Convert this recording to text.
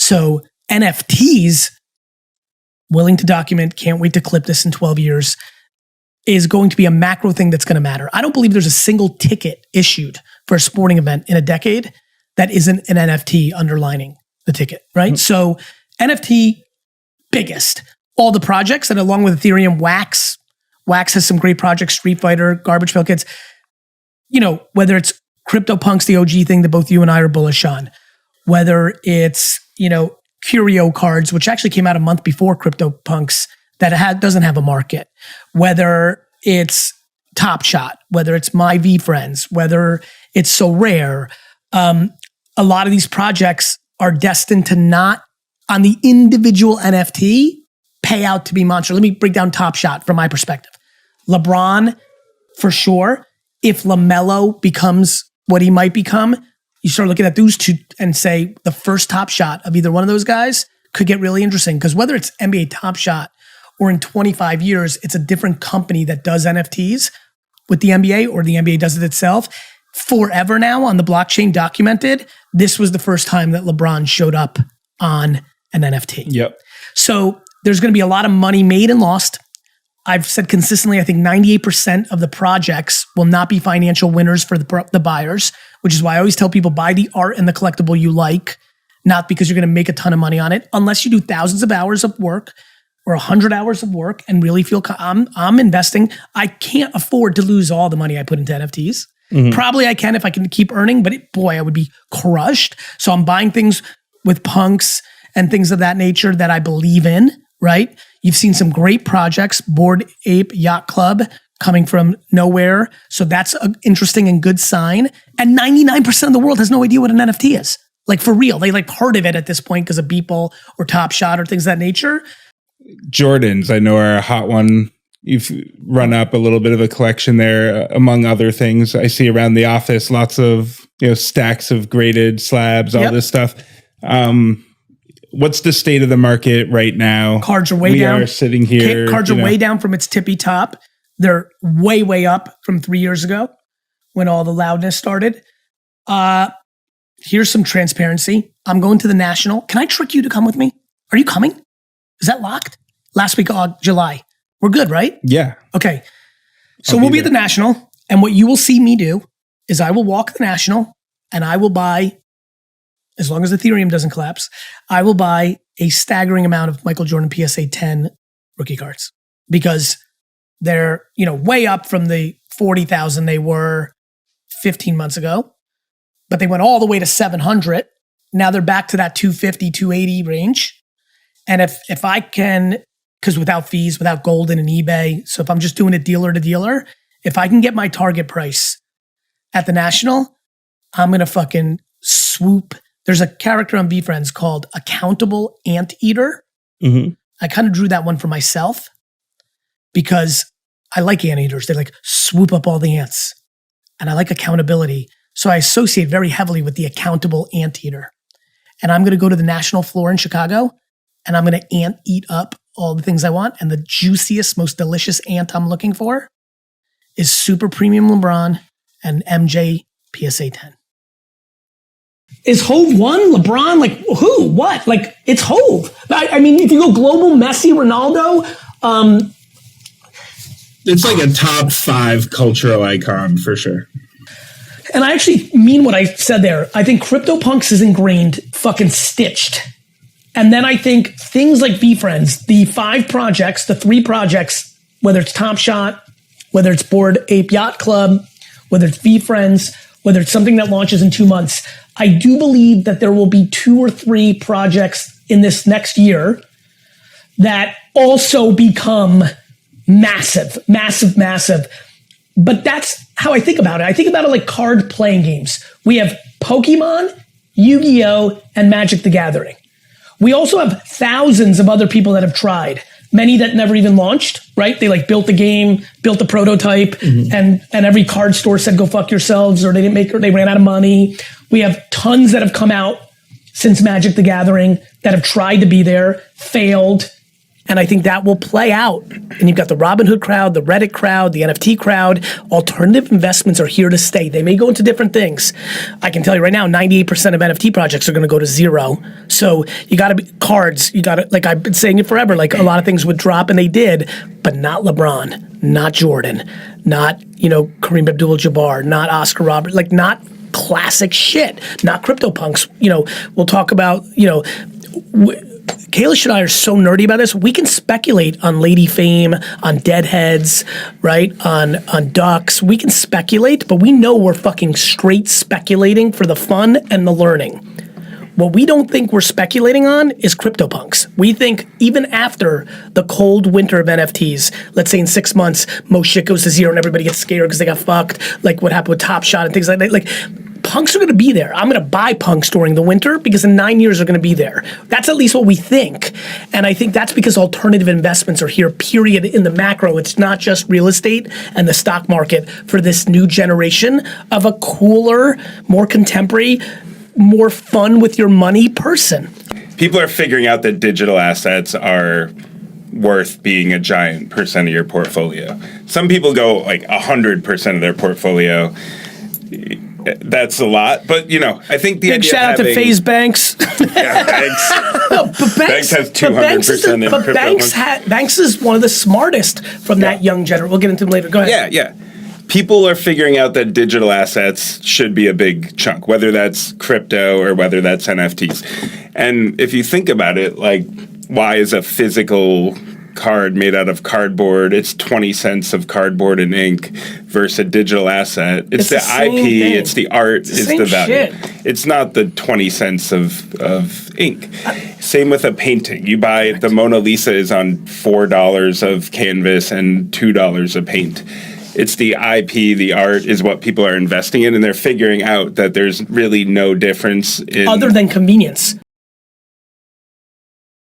So NFTs, willing to document, can't wait to clip this in 12 years, is going to be a macro thing that's going to matter. I don't believe there's a single ticket issued for a sporting event in a decade that isn't an NFT underlining the ticket, right? Mm-hmm. So NFT, biggest. All the projects, and along with Ethereum, Wax has some great projects, Street Fighter, Garbage Pail Kids. You know, whether it's CryptoPunks, the OG thing that both you and I are bullish on, whether it's, you know, Curio cards, which actually came out a month before CryptoPunks, that doesn't have a market, whether it's Top Shot, whether it's My V Friends, whether it's So Rare. A lot of these projects are destined to not, on the individual NFT, pay out to be monster. Let me break down Top Shot from my perspective. LeBron, for sure. If LaMelo becomes what he might become, you start looking at those two and say the first Top Shot of either one of those guys could get really interesting, because whether it's NBA Top Shot or in 25 years, it's a different company that does NFTs with the NBA, or the NBA does it itself. Forever now on the blockchain documented, this was the first time that LeBron showed up on an NFT. Yep. So there's going to be a lot of money made and lost. I've said consistently, I think 98% of the projects will not be financial winners for the buyers, which is why I always tell people, buy the art and the collectible you like, not because you're going to make a ton of money on it, unless you do thousands of hours of work or 100 hours of work and really feel I'm investing. I can't afford to lose all the money I put into NFTs. Mm-hmm. Probably I can if I can keep earning, but boy, I would be crushed. So I'm buying things with punks and things of that nature that I believe in, right? You've seen some great projects, Bored Ape Yacht Club, coming from nowhere. So that's an interesting and good sign. And 99% of the world has no idea what an NFT is. Like, for real. They like heard of it at this point because of Beeple or Top Shot or things of that nature. Jordans, I know, are a hot one. You've run up a little bit of a collection there, among other things. I see around the office lots of, you know, stacks of graded slabs, all this stuff. What's the state of the market right now? Cards are way down. We are sitting here. Cards are way down from its tippy top. They're way, way up from 3 years ago when all the loudness started. Here's some transparency. I'm going to the National. Can I trick you to come with me? Are you coming? Is that locked? Last week of July. We're good, right? Yeah. Okay. So we'll be at the National, and what you will see me do is I will walk the National, and I will buy, as long as Ethereum doesn't collapse, I will buy a staggering amount of Michael Jordan PSA 10 rookie cards, because they're, you know, way up from the 40,000 they were 15 months ago, but they went all the way to 700. Now they're back to that 250, 280 range. And if I can, because without fees, without Golden and eBay, so if I'm just doing it dealer to dealer, if I can get my target price at the National, I'm going to fucking swoop. There's a character on VFriends called Accountable Anteater. Mm-hmm. I kind of drew that one for myself because I like anteaters. They like swoop up all the ants. And I like accountability. So I associate very heavily with the Accountable Anteater. And I'm going to go to the National floor in Chicago, and I'm going to ant eat up all the things I want. And the juiciest, most delicious ant I'm looking for is Super Premium LeBron and MJ PSA 10. Is Hove one? LeBron? Like, who? What? Like, it's Hove. I mean, if you go global, Messi, Ronaldo. It's like a top 5 cultural icon for sure. And I actually mean what I said there. I think CryptoPunks is ingrained, fucking stitched. And then I think things like VFriends, the 5 projects, the 3 projects, whether it's Top Shot, whether it's Bored Ape Yacht Club, whether it's VFriends, whether it's something that launches in 2 months, I do believe that there will be 2 or 3 projects in this next year that also become massive. But that's how I think about it. I think about it like card playing games. We have Pokemon, Yu-Gi-Oh, and Magic the Gathering. We also have thousands of other people that have tried, many that never even launched, right? They like built the game, built the prototype, and every card store said, go fuck yourselves, or they didn't make, or they ran out of money. We have tons that have come out since Magic the Gathering that have tried to be there, failed, And I think that will play out. And you've got the Robinhood crowd, the Reddit crowd, the NFT crowd. Alternative investments are here to stay. They may go into different things. I can tell you right now, 98% of NFT projects are going to go to zero. So you got to be cards. You got to, like I've been saying it forever, like a lot of things would drop and they did, but not LeBron, not Jordan, not, Kareem Abdul-Jabbar, not Oscar Roberts, like not classic shit, not CryptoPunks. We'll talk about, Kalish and I are so nerdy about this. We can speculate on Lady Fame, on Deadheads, right? On Ducks. We can speculate, but we know we're fucking straight speculating for the fun and the learning. What we don't think we're speculating on is CryptoPunks. We think even after the cold winter of NFTs, let's say in 6 months, most shit goes to zero and everybody gets scared because they got fucked, like what happened with Top Shot and things like that. Like, punks are going to be there. I'm going to buy punks during the winter because in 9 years they're going to be there. That's at least what we think. And I think that's because alternative investments are here, period, in the macro. It's not just real estate and the stock market for this new generation of a cooler, more contemporary, more fun with your money person. People are figuring out that digital assets are worth being a giant percent of your portfolio. Some people go like 100% of their portfolio. That's a lot, but I think the big idea shout of out to FaZe Banks. Yeah, Banks. No, but Banks has 200% in crypto. Banks is one of the smartest from that young generation. We'll get into him later. Go ahead. Yeah. People are figuring out that digital assets should be a big chunk, whether that's crypto or whether that's NFTs. And if you think about it, like, why is a physical card made out of cardboard, it's 20 cents of cardboard and ink, versus a digital asset? It's the IP, thing. It's the art, it's the value. Shit. It's not the 20 cents of ink. Same with a painting. You buy the Mona Lisa is on $4 of canvas and $2 of paint. It's the IP, the art is what people are investing in, and they're figuring out that there's really no difference in... Other than convenience.